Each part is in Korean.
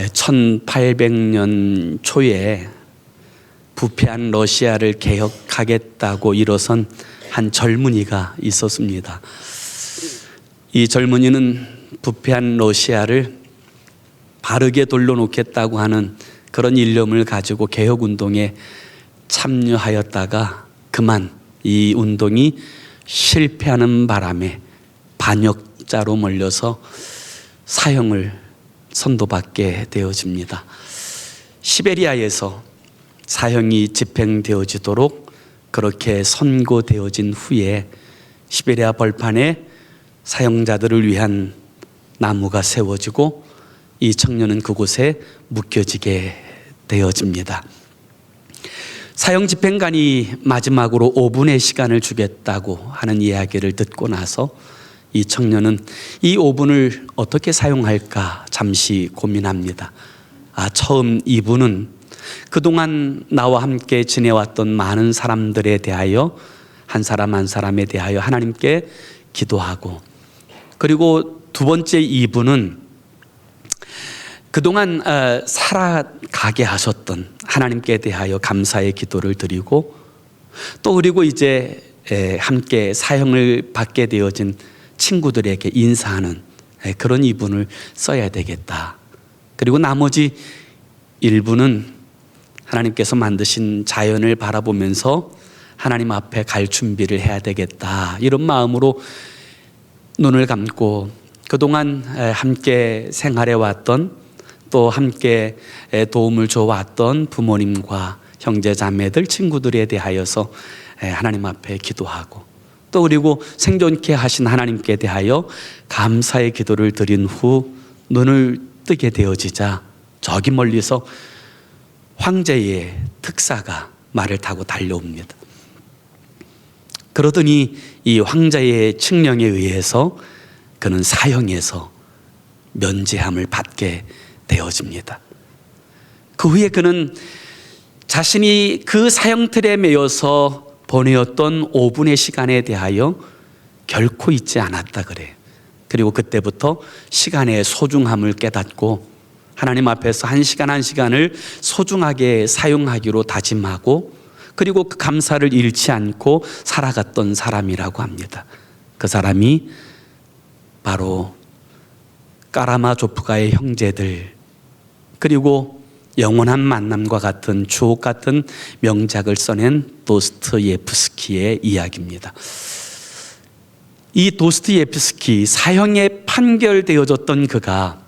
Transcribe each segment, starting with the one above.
1800년 초에 부패한 러시아를 개혁하겠다고 일어선 한 젊은이가 있었습니다. 이 젊은이는 부패한 러시아를 바르게 돌려놓겠다고 하는 그런 일념을 가지고 개혁운동에 참여하였다가 그만 이 운동이 실패하는 바람에 반역자로 몰려서 사형을 선고받게 되어집니다. 시베리아에서 사형이 집행되어지도록 그렇게 선고되어진 후에 시베리아 벌판에 사형자들을 위한 나무가 세워지고 이 청년은 그곳에 묵혀지게 되어집니다. 사형 집행관이 마지막으로 5분의 시간을 주겠다고 하는 이야기를 듣고 나서 이 청년은 이 5분을 어떻게 사용할까 잠시 고민합니다. 처음 2분은 그동안 나와 함께 지내왔던 많은 사람들에 대하여 한 사람 한 사람에 대하여 하나님께 기도하고, 그리고 두 번째 2분은 그동안 살아가게 하셨던 하나님께 대하여 감사의 기도를 드리고, 또 그리고 이제 함께 사형을 받게 되어진 친구들에게 인사하는 그런 2분을 써야 되겠다. 그리고 나머지 1분은 하나님께서 만드신 자연을 바라보면서 하나님 앞에 갈 준비를 해야 되겠다. 이런 마음으로 눈을 감고 그동안 함께 생활해 왔던, 또 함께 도움을 줘왔던 부모님과 형제 자매들, 친구들에 대하여서 하나님 앞에 기도하고, 또 그리고 생존케 하신 하나님께 대하여 감사의 기도를 드린 후 눈을 뜨게 되어지자 저기 멀리서 황제의 특사가 말을 타고 달려옵니다. 그러더니 이 황제의 칙령에 의해서 그는 사형에서 면제함을 받게 되어집니다. 그 후에 그는 자신이 그 사형틀에 매여서 보내었던 5분의 시간에 대하여 결코 잊지 않았다 그래요. 그리고 그때부터 시간의 소중함을 깨닫고 하나님 앞에서 한 시간 한 시간을 소중하게 사용하기로 다짐하고, 그리고 그 감사를 잃지 않고 살아갔던 사람이라고 합니다. 그 사람이 바로 까라마조프가의 형제들, 그리고 영원한 만남과 같은 주옥 같은 명작을 써낸 도스토옙스키의 이야기입니다. 이 도스토옙스키, 사형에 판결되어졌던 그가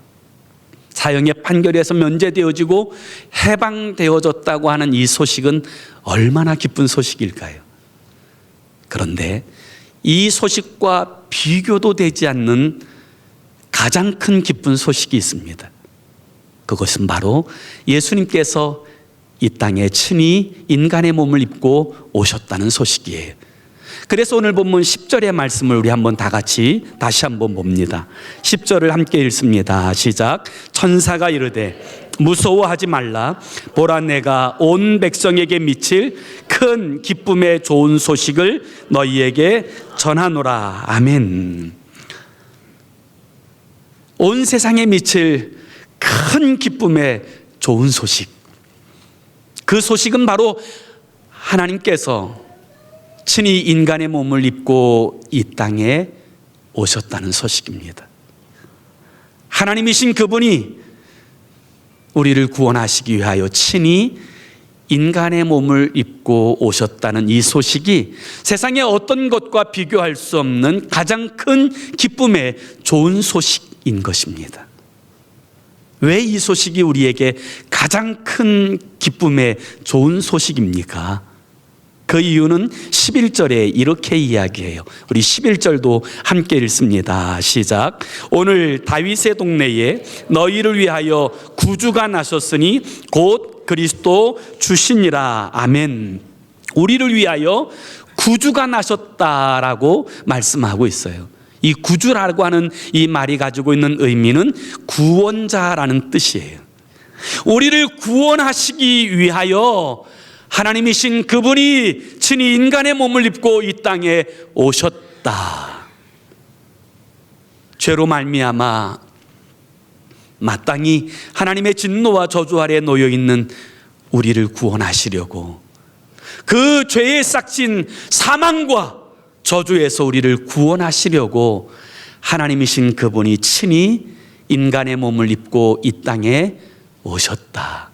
사형의 판결에서 면제되어지고 해방되어졌다고 하는 이 소식은 얼마나 기쁜 소식일까요? 그런데 이 소식과 비교도 되지 않는 가장 큰 기쁜 소식이 있습니다. 그것은 바로 예수님께서 이 땅에 친히 인간의 몸을 입고 오셨다는 소식이에요. 그래서 오늘 본문 10절의 말씀을 우리 한번 다 같이 다시 한번 봅니다. 10절을 함께 읽습니다. 시작. 천사가 이르되 무서워하지 말라. 보라, 내가 온 백성에게 미칠 큰 기쁨의 좋은 소식을 너희에게 전하노라. 아멘. 온 세상에 미칠 큰 기쁨의 좋은 소식, 그 소식은 바로 하나님께서 친히 인간의 몸을 입고 이 땅에 오셨다는 소식입니다. 하나님이신 그분이 우리를 구원하시기 위하여 친히 인간의 몸을 입고 오셨다는 이 소식이 세상의 어떤 것과 비교할 수 없는 가장 큰 기쁨의 좋은 소식인 것입니다. 왜 이 소식이 우리에게 가장 큰 기쁨의 좋은 소식입니까? 그 이유는 11절에 이렇게 이야기해요. 우리 11절도 함께 읽습니다. 시작. 오늘 다윗의 동네에 너희를 위하여 구주가 나셨으니 곧 그리스도 주시니라. 아멘. 우리를 위하여 구주가 나셨다라고 말씀하고 있어요. 이 구주라고 하는 이 말이 가지고 있는 의미는 구원자라는 뜻이에요. 우리를 구원하시기 위하여 하나님이신 그분이 친히 인간의 몸을 입고 이 땅에 오셨다. 죄로 말미암아 마땅히 하나님의 진노와 저주 아래 놓여 있는 우리를 구원하시려고, 그 죄의 싹진 사망과 저주에서 우리를 구원하시려고 하나님이신 그분이 친히 인간의 몸을 입고 이 땅에 오셨다.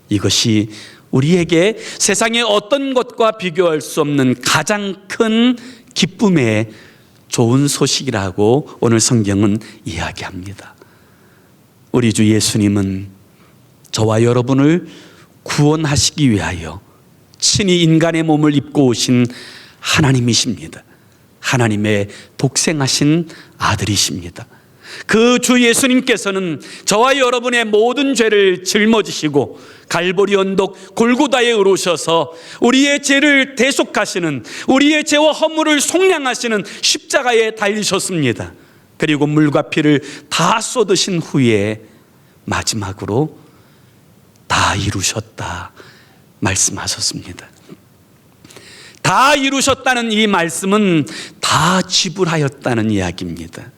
이것이 우리에게 세상의 어떤 것과 비교할 수 없는 가장 큰 기쁨의 좋은 소식이라고 오늘 성경은 이야기합니다. 우리 주 예수님은 저와 여러분을 구원하시기 위하여 친히 인간의 몸을 입고 오신 하나님이십니다. 하나님의 독생하신 아들이십니다. 그 주 예수님께서는 저와 여러분의 모든 죄를 짊어지시고 갈보리 언덕 골고다에 오르셔서 우리의 죄를 대속하시는, 우리의 죄와 허물을 속량하시는 십자가에 달리셨습니다. 그리고 물과 피를 다 쏟으신 후에 마지막으로 다 이루셨다 말씀하셨습니다. 다 이루셨다는 이 말씀은 다 지불하였다는 이야기입니다.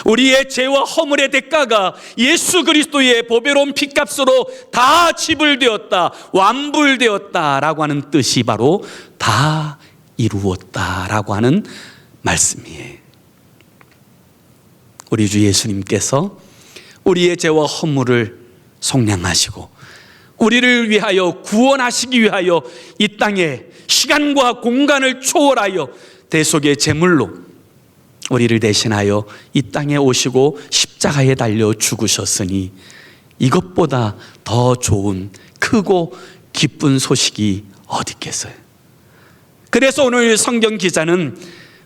우리의 죄와 허물의 대가가 예수 그리스도의 보배로운 피값으로 다 지불되었다, 완불되었다라고 하는 뜻이 바로 다 이루었다라고 하는 말씀이에요. 우리 주 예수님께서 우리의 죄와 허물을 속량하시고 우리를 위하여 구원하시기 위하여 이 땅에 시간과 공간을 초월하여 대속의 제물로 우리를 대신하여 이 땅에 오시고 십자가에 달려 죽으셨으니 이것보다 더 좋은 크고 기쁜 소식이 어디 있겠어요? 그래서 오늘 성경 기자는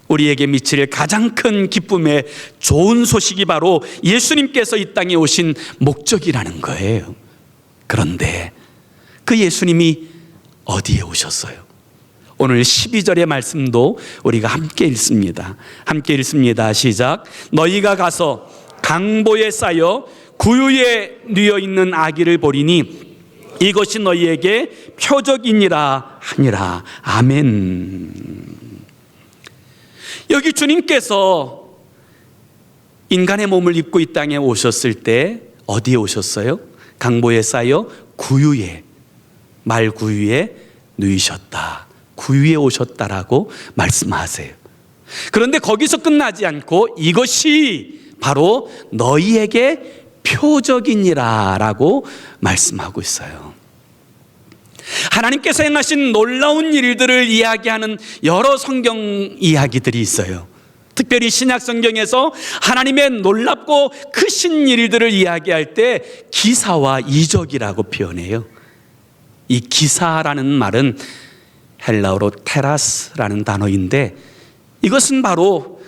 우리에게 미칠 가장 큰 기쁨의 좋은 소식이 바로 예수님께서 이 땅에 오신 목적이라는 거예요. 그런데 그 예수님이 어디에 오셨어요? 오늘 12절의 말씀도 우리가 함께 읽습니다. 함께 읽습니다. 시작. 너희가 가서 강보에 쌓여 구유에 뉘어 있는 아기를 보리니 이것이 너희에게 표적이니라 하니라. 아멘. 여기 주님께서 인간의 몸을 입고 이 땅에 오셨을 때 어디에 오셨어요? 강보에 쌓여 구유에, 말구유에 누이셨다, 구유에 오셨다라고 말씀하세요. 그런데 거기서 끝나지 않고 이것이 바로 너희에게 표적이니라 라고 말씀하고 있어요. 하나님께서 행하신 놀라운 일들을 이야기하는 여러 성경 이야기들이 있어요. 특별히 신약 성경에서 하나님의 놀랍고 크신 일들을 이야기할 때 기사와 이적이라고 표현해요. 이 기사라는 말은 헬라어로 테라스라는 단어인데 이것은 바로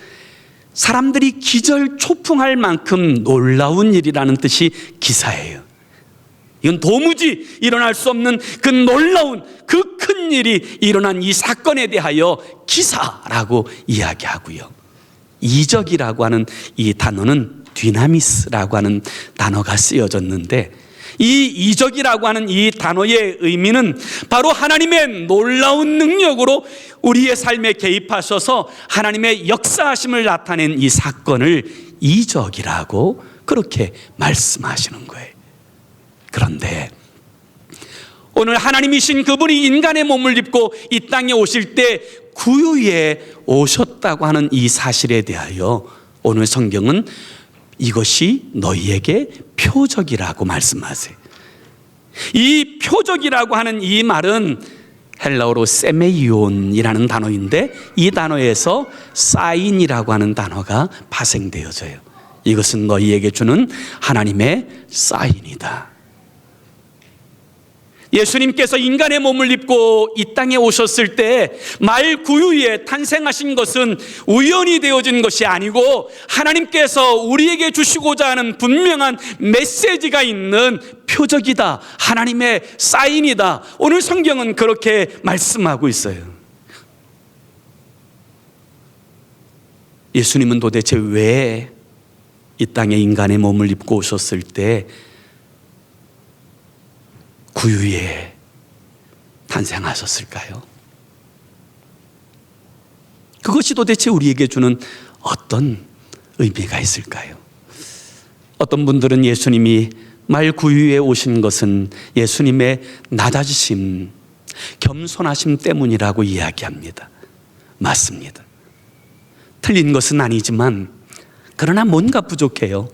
사람들이 기절초풍할 만큼 놀라운 일이라는 뜻이 기사예요. 이건 도무지 일어날 수 없는 그 놀라운 그 큰 일이 일어난 이 사건에 대하여 기사라고 이야기하고요. 이적이라고 하는 이 단어는 디나미스라고 하는 단어가 쓰여졌는데 이 이적이라고 하는 이 단어의 의미는 바로 하나님의 놀라운 능력으로 우리의 삶에 개입하셔서 하나님의 역사하심을 나타낸 이 사건을 이적이라고 그렇게 말씀하시는 거예요. 그런데 오늘 하나님이신 그분이 인간의 몸을 입고 이 땅에 오실 때 구유에 오셨다고 하는 이 사실에 대하여 오늘 성경은 이것이 너희에게 표적이라고 말씀하세요. 이 표적이라고 하는 이 말은 헬라어로 세메이온이라는 단어인데 이 단어에서 사인이라고 하는 단어가 파생되어져요. 이것은 너희에게 주는 하나님의 사인이다. 예수님께서 인간의 몸을 입고 이 땅에 오셨을 때 말 구유에 탄생하신 것은 우연히 되어진 것이 아니고 하나님께서 우리에게 주시고자 하는 분명한 메시지가 있는 표적이다, 하나님의 사인이다. 오늘 성경은 그렇게 말씀하고 있어요. 예수님은 도대체 왜 이 땅에 인간의 몸을 입고 오셨을 때 구유에 탄생하셨을까요? 그것이 도대체 우리에게 주는 어떤 의미가 있을까요? 어떤 분들은 예수님이 말구유에 오신 것은 예수님의 낮아지심, 겸손하심 때문이라고 이야기합니다. 맞습니다. 틀린 것은 아니지만 그러나 뭔가 부족해요.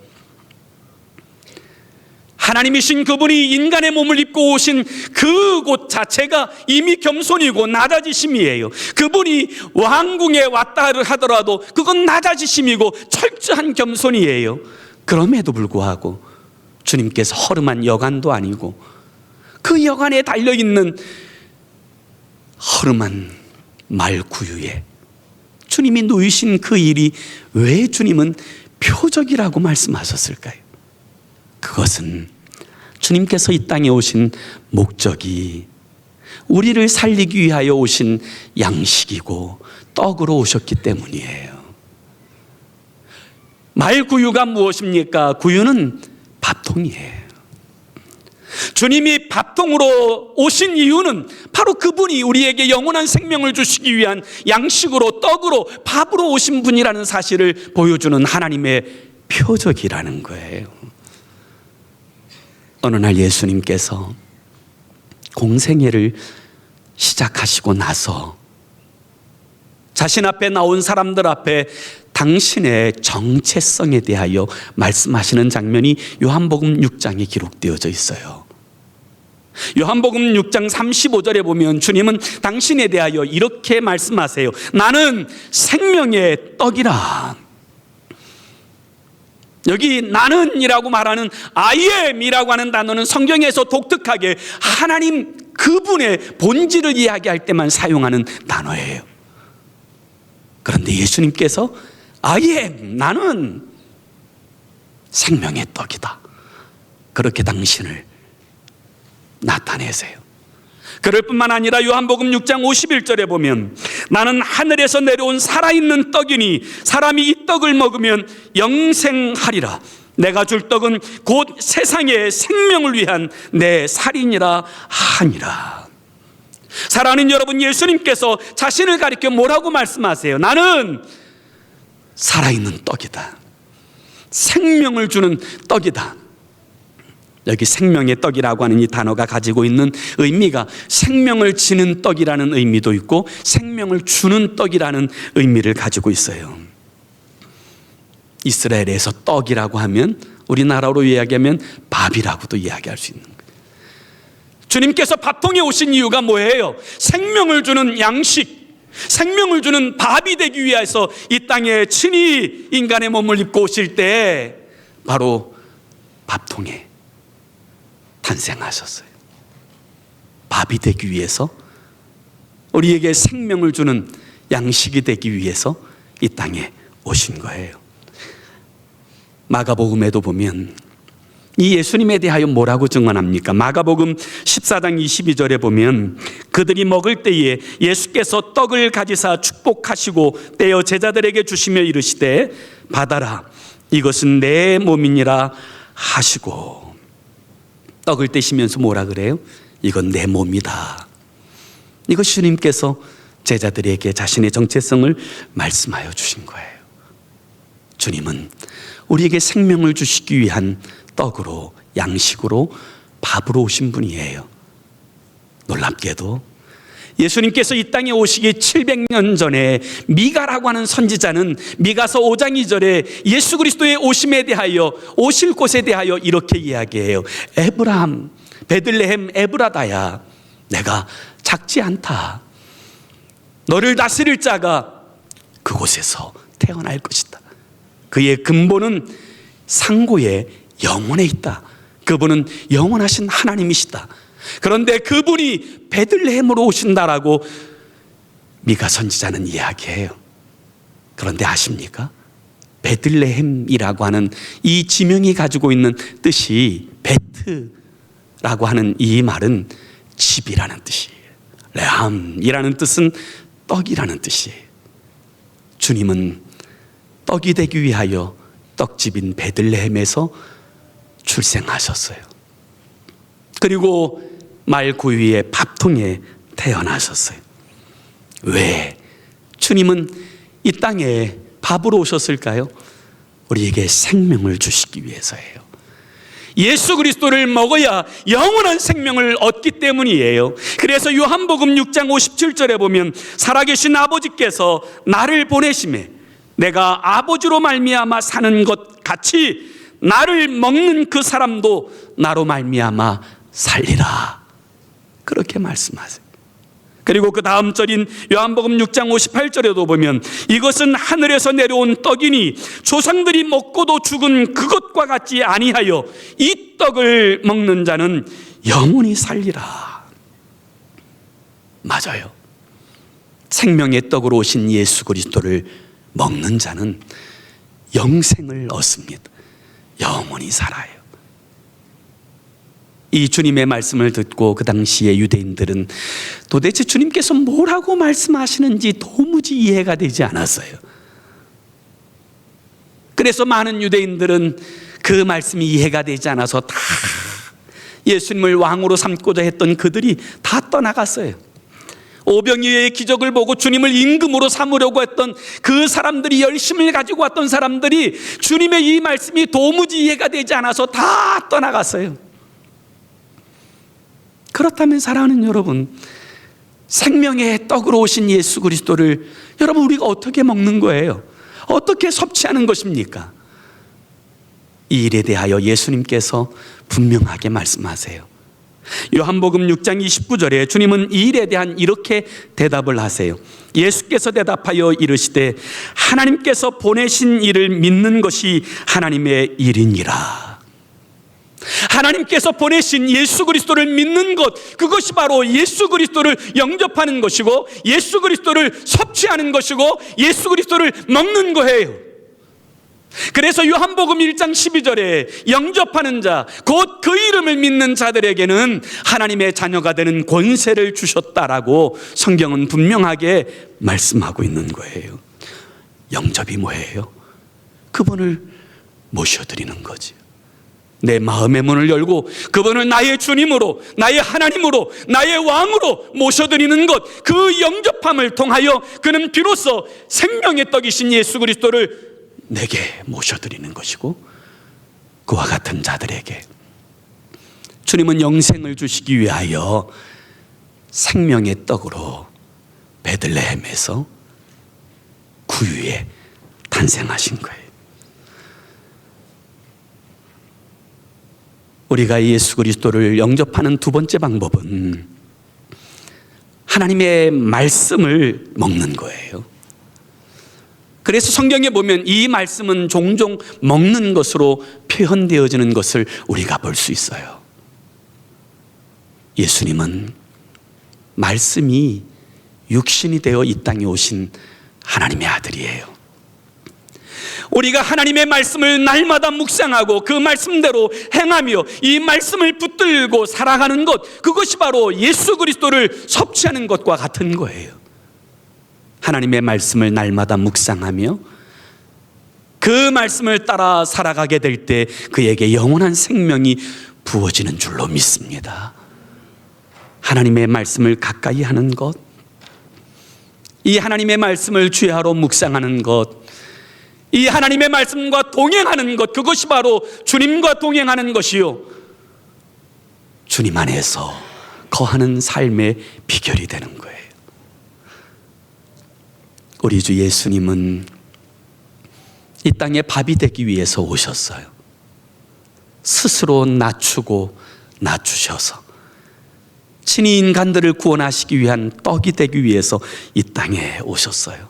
하나님이신 그분이 인간의 몸을 입고 오신 그곳 자체가 이미 겸손이고 낮아지심이에요. 그분이 왕궁에 왔다 하더라도 그건 낮아지심이고 철저한 겸손이에요. 그럼에도 불구하고 주님께서 허름한 여관도 아니고 그 여관에 달려있는 허름한 말구유에 주님이 누이신 그 일이 왜 주님은 표적이라고 말씀하셨을까요? 그것은 주님께서 이 땅에 오신 목적이 우리를 살리기 위하여 오신 양식이고 떡으로 오셨기 때문이에요. 말구유가 무엇입니까? 구유는 밥통이에요. 주님이 밥통으로 오신 이유는 바로 그분이 우리에게 영원한 생명을 주시기 위한 양식으로, 떡으로, 밥으로 오신 분이라는 사실을 보여주는 하나님의 표적이라는 거예요. 어느 날 예수님께서 공생애를 시작하시고 나서 자신 앞에 나온 사람들 앞에 당신의 정체성에 대하여 말씀하시는 장면이 요한복음 6장에 기록되어져 있어요. 요한복음 6장 35절에 보면 주님은 당신에 대하여 이렇게 말씀하세요. 나는 생명의 떡이라. 여기 나는이라고 말하는 I am이라고 하는 단어는 성경에서 독특하게 하나님 그분의 본질을 이야기할 때만 사용하는 단어예요. 그런데 예수님께서 I am, 나는 생명의 떡이다. 그렇게 당신을 나타내세요. 그럴 뿐만 아니라 요한복음 6장 51절에 보면 나는 하늘에서 내려온 살아있는 떡이니 사람이 이 떡을 먹으면 영생하리라. 내가 줄 떡은 곧 세상의 생명을 위한 내 살이니라 하니라. 사랑하는 여러분, 예수님께서 자신을 가리켜 뭐라고 말씀하세요? 나는 살아있는 떡이다. 생명을 주는 떡이다. 여기 생명의 떡이라고 하는 이 단어가 가지고 있는 의미가 생명을 지는 떡이라는 의미도 있고 생명을 주는 떡이라는 의미를 가지고 있어요. 이스라엘에서 떡이라고 하면 우리나라로 이야기하면 밥이라고도 이야기할 수 있는 거예요. 주님께서 밥통에 오신 이유가 뭐예요? 생명을 주는 양식, 생명을 주는 밥이 되기 위해서 이 땅에 친히 인간의 몸을 입고 오실 때 바로 밥통에 탄생하셨어요. 밥이 되기 위해서, 우리에게 생명을 주는 양식이 되기 위해서 이 땅에 오신 거예요. 마가복음에도 보면 이 예수님에 대하여 뭐라고 증언합니까? 마가복음 14장 22절에 보면 그들이 먹을 때에 예수께서 떡을 가지사 축복하시고 떼어 제자들에게 주시며 이르시되 받아라, 이것은 내 몸이니라 하시고, 떡을 떼시면서 뭐라 그래요? 이건 내 몸이다. 이거 주님께서 제자들에게 자신의 정체성을 말씀하여 주신 거예요. 주님은 우리에게 생명을 주시기 위한 떡으로, 양식으로, 밥으로 오신 분이에요. 놀랍게도 예수님께서 이 땅에 오시기 700년 전에 미가라고 하는 선지자는 미가서 5장 2절에 예수 그리스도의 오심에 대하여, 오실 곳에 대하여 이렇게 이야기해요. 에브라함, 베들레헴 에브라다야, 내가 작지 않다. 너를 다스릴 자가 그곳에서 태어날 것이다. 그의 근본은 상고의 영원에 있다. 그분은 영원하신 하나님이시다. 그런데 그분이 베들레헴으로 오신다라고 미가 선지자는 이야기해요. 그런데 아십니까? 베들레헴이라고 하는 이 지명이 가지고 있는 뜻이, 베트라고 하는 이 말은 집이라는 뜻이에요. 레함이라는 뜻은 떡이라는 뜻이에요. 주님은 떡이 되기 위하여 떡집인 베들레헴에서 출생하셨어요. 그리고 말구유의 밥통에 태어나셨어요. 왜 주님은 이 땅에 밥으로 오셨을까요? 우리에게 생명을 주시기 위해서예요. 예수 그리스도를 먹어야 영원한 생명을 얻기 때문이에요. 그래서 요한복음 6장 57절에 보면 살아계신 아버지께서 나를 보내심에 내가 아버지로 말미암아 사는 것 같이 나를 먹는 그 사람도 나로 말미암아 살리라, 그렇게 말씀하세요. 그리고 그 다음 절인 요한복음 6장 58절에도 보면 이것은 하늘에서 내려온 떡이니 조상들이 먹고도 죽은 그것과 같지 아니하여 이 떡을 먹는 자는 영원히 살리라. 맞아요. 생명의 떡으로 오신 예수 그리스도를 먹는 자는 영생을 얻습니다. 영원히 살아요. 이 주님의 말씀을 듣고 그 당시에 유대인들은 도대체 주님께서 뭐라고 말씀하시는지 도무지 이해가 되지 않았어요. 그래서 많은 유대인들은 그 말씀이 이해가 되지 않아서 다 예수님을 왕으로 삼고자 했던 그들이 다 떠나갔어요. 오병이어의 기적을 보고 주님을 임금으로 삼으려고 했던 그 사람들이, 열심을 가지고 왔던 사람들이 주님의 이 말씀이 도무지 이해가 되지 않아서 다 떠나갔어요. 그렇다면 사랑하는 여러분, 생명의 떡으로 오신 예수 그리스도를 여러분 우리가 어떻게 먹는 거예요? 어떻게 섭취하는 것입니까? 이 일에 대하여 예수님께서 분명하게 말씀하세요. 요한복음 6장 29절에 주님은 이 일에 대한 이렇게 대답을 하세요. 예수께서 대답하여 이르시되 하나님께서 보내신 이를 믿는 것이 하나님의 일이니라. 하나님께서 보내신 예수 그리스도를 믿는 것, 그것이 바로 예수 그리스도를 영접하는 것이고 예수 그리스도를 섭취하는 것이고 예수 그리스도를 먹는 거예요. 그래서 요한복음 1장 12절에 영접하는 자, 곧 그 이름을 믿는 자들에게는 하나님의 자녀가 되는 권세를 주셨다라고 성경은 분명하게 말씀하고 있는 거예요. 영접이 뭐예요? 그분을 모셔드리는 거지. 내 마음의 문을 열고 그분을 나의 주님으로, 나의 하나님으로, 나의 왕으로 모셔드리는 것, 그 영접함을 통하여 그는 비로소 생명의 떡이신 예수 그리스도를 내게 모셔드리는 것이고, 그와 같은 자들에게 주님은 영생을 주시기 위하여 생명의 떡으로 베들레헴에서 구유에 탄생하신 거예요. 우리가 예수 그리스도를 영접하는 두 번째 방법은 하나님의 말씀을 먹는 거예요. 그래서 성경에 보면 이 말씀은 종종 먹는 것으로 표현되어지는 것을 우리가 볼 수 있어요. 예수님은 말씀이 육신이 되어 이 땅에 오신 하나님의 아들이에요. 우리가 하나님의 말씀을 날마다 묵상하고 그 말씀대로 행하며 이 말씀을 붙들고 살아가는 것, 그것이 바로 예수 그리스도를 섭취하는 것과 같은 거예요. 하나님의 말씀을 날마다 묵상하며 그 말씀을 따라 살아가게 될 때 그에게 영원한 생명이 부어지는 줄로 믿습니다. 하나님의 말씀을 가까이 하는 것, 이 하나님의 말씀을 주야로 묵상하는 것, 이 하나님의 말씀과 동행하는 것, 그것이 바로 주님과 동행하는 것이요, 주님 안에서 거하는 삶의 비결이 되는 거예요. 우리 주 예수님은 이 땅에 밥이 되기 위해서 오셨어요. 스스로 낮추고 낮추셔서 친히 인간들을 구원하시기 위한 떡이 되기 위해서 이 땅에 오셨어요.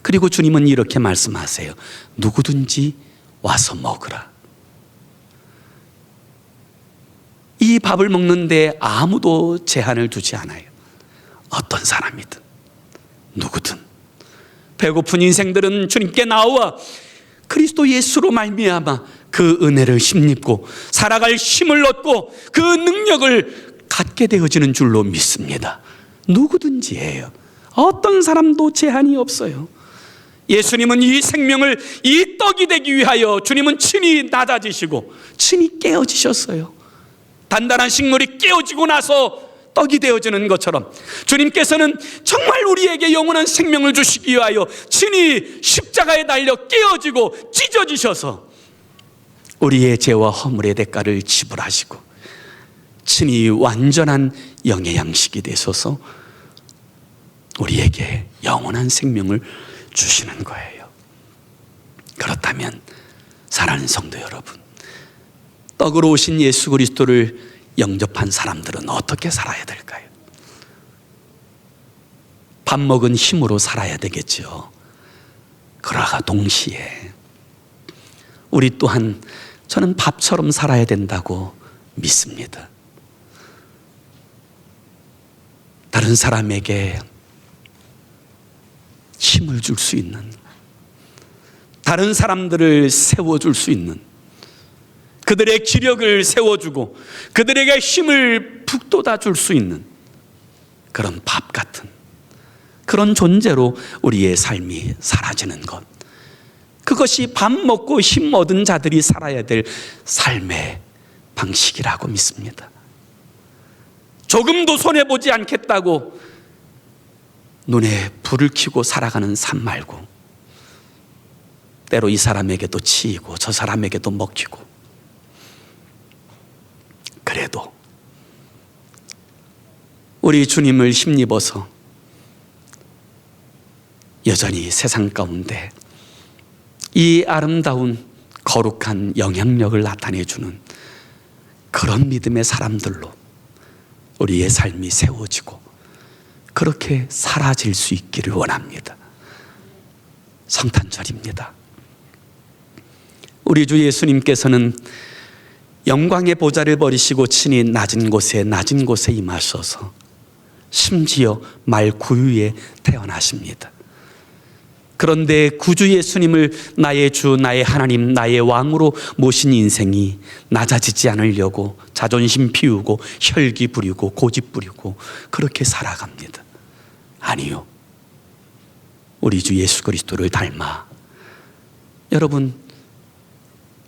그리고 주님은 이렇게 말씀하세요. 누구든지 와서 먹으라. 이 밥을 먹는데 아무도 제한을 두지 않아요. 어떤 사람이든 누구든 배고픈 인생들은 주님께 나와 그리스도 예수로 말미암아 그 은혜를 힘입고 살아갈 힘을 얻고 그 능력을 갖게 되어지는 줄로 믿습니다. 누구든지예요. 어떤 사람도 제한이 없어요. 예수님은 이 생명을, 이 떡이 되기 위하여 주님은 친히 낮아지시고 친히 깨어지셨어요. 단단한 식물이 깨어지고 나서 떡이 되어지는 것처럼 주님께서는 정말 우리에게 영원한 생명을 주시기 위하여 친히 십자가에 달려 깨어지고 찢어지셔서 우리의 죄와 허물의 대가를 지불하시고 친히 완전한 영의 양식이 되셔서 우리에게 영원한 생명을 주시는 거예요. 그렇다면 사랑하는 성도 여러분, 떡으로 오신 예수 그리스도를 영접한 사람들은 어떻게 살아야 될까요? 밥 먹은 힘으로 살아야 되겠죠. 그러나 동시에 우리 또한 저는 밥처럼 살아야 된다고 믿습니다. 다른 사람에게 힘을 줄 수 있는, 다른 사람들을 세워줄 수 있는, 그들의 기력을 세워주고 그들에게 힘을 북돋아 줄 수 있는 그런 밥 같은 그런 존재로 우리의 삶이 사라지는 것, 그것이 밥 먹고 힘 얻은 자들이 살아야 될 삶의 방식이라고 믿습니다. 조금도 손해보지 않겠다고 눈에 불을 켜고 살아가는 삶 말고, 때로 이 사람에게도 치이고 저 사람에게도 먹히고, 그래도 우리 주님을 힘입어서 여전히 세상 가운데 이 아름다운 거룩한 영향력을 나타내주는 그런 믿음의 사람들로 우리의 삶이 세워지고 그렇게 사라질 수 있기를 원합니다. 성탄절입니다. 우리 주 예수님께서는 영광의 보좌를 버리시고 친히 낮은 곳에 임하셔서 심지어 말 구유에 태어나십니다. 그런데 구주 예수님을 나의 주, 나의 하나님, 나의 왕으로 모신 인생이 낮아지지 않으려고 자존심 피우고 혈기 부리고 고집 부리고 그렇게 살아갑니다. 아니요, 우리 주 예수 그리스도를 닮아 여러분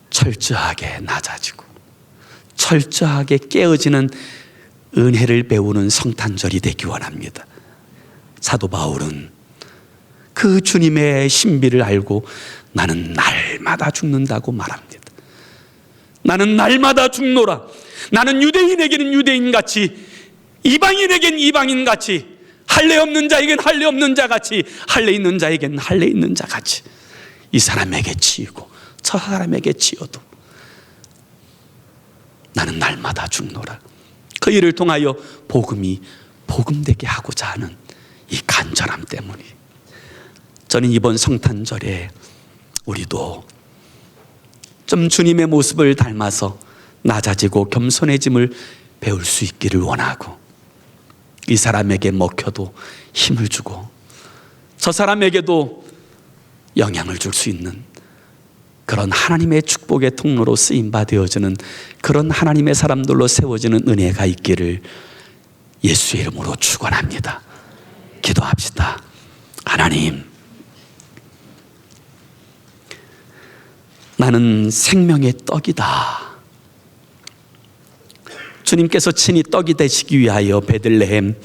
철저하게 낮아지고 철저하게 깨어지는 은혜를 배우는 성탄절이 되기 원합니다. 사도 바울은 그 주님의 신비를 알고 나는 날마다 죽는다고 말합니다. 나는 날마다 죽노라. 나는 유대인에게는 유대인같이, 이방인에게는 이방인같이, 할례 없는 자에겐 할례 없는 자같이, 할례 있는 자에겐 할례 있는 자같이, 이 사람에게 치이고 저 사람에게 치여도 나는 날마다 죽노라. 그 일을 통하여 복음이 복음되게 하고자 하는 이 간절함 때문에 저는 이번 성탄절에 우리도 좀 주님의 모습을 닮아서 낮아지고 겸손해짐을 배울 수 있기를 원하고, 이 사람에게 먹혀도 힘을 주고 저 사람에게도 영향을 줄 수 있는 그런 하나님의 축복의 통로로 쓰임바 되어지는 그런 하나님의 사람들로 세워지는 은혜가 있기를 예수의 이름으로 축원합니다. 기도합시다. 하나님, 나는 생명의 떡이다. 주님께서 친히 떡이 되시기 위하여 베들레헴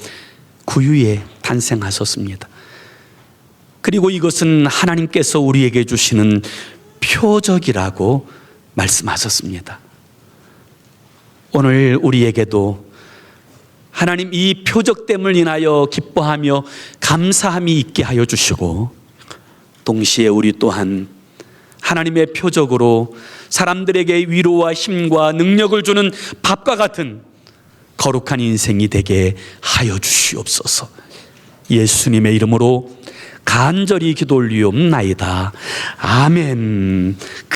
구유에 탄생하셨습니다. 그리고 이것은 하나님께서 우리에게 주시는 표적이라고 말씀하셨습니다. 오늘 우리에게도 하나님 이 표적됨을 인하여 기뻐하며 감사함이 있게 하여 주시고, 동시에 우리 또한 하나님의 표적으로 사람들에게 위로와 힘과 능력을 주는 밥과 같은 거룩한 인생이 되게 하여 주시옵소서. 예수님의 이름으로 간절히 기도 올리옵나이다. 아멘.